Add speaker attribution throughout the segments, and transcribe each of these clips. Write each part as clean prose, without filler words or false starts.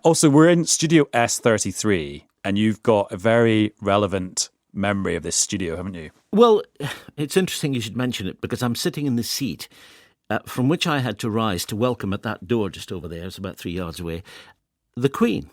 Speaker 1: Also, we're in Studio S33, and you've got a very relevant memory of this studio, haven't you?
Speaker 2: Well, it's interesting you should mention it, because I'm sitting in the seat from which I had to rise to welcome at that door just over there, it's about 3 yards away, the Queen,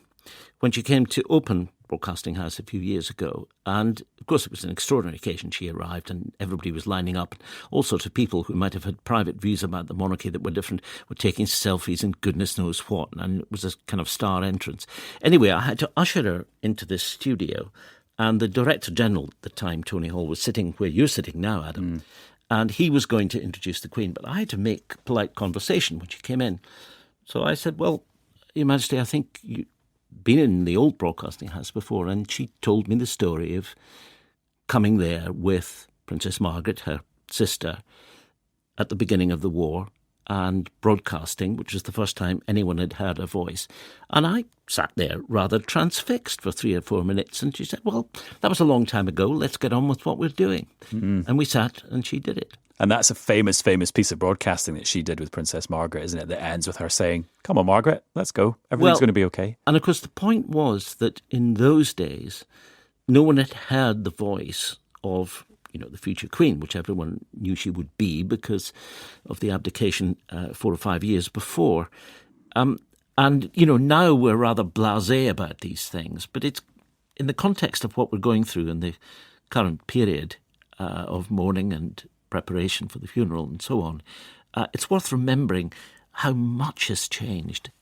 Speaker 2: when she came to open Broadcasting House a few years ago. And, of course, it was an extraordinary occasion. She arrived and everybody was lining up. All sorts of people who might have had private views about the monarchy that were different were taking selfies and goodness knows what. And it was a kind of star entrance. Anyway, I had to usher her into this studio. And the Director General at the time, Tony Hall, was sitting where you're sitting now, Adam. And he was going to introduce the Queen. But I had to make polite conversation when she came in. So I said, well, Your Majesty, I think you've been in the old Broadcasting House before. And she told me the story of coming there with Princess Margaret, her sister, at the beginning of the war, and broadcasting, which was the first time anyone had heard her voice. And I sat there rather transfixed for 3 or 4 minutes, and she said, well, that was a long time ago, let's get on with what we're doing. And we sat, and she did it.
Speaker 1: And that's a famous piece of broadcasting that she did with Princess Margaret, isn't it? That ends with her saying, come on, Margaret, let's go. Everything's going to be okay.
Speaker 2: And of course, the point was that in those days, no one had heard the voice of the future Queen, which everyone knew she would be because of the abdication 4 or 5 years before. And, now we're rather blasé about these things, but it's in the context of what we're going through in the current period of mourning and preparation for the funeral and so on, it's worth remembering how much has changed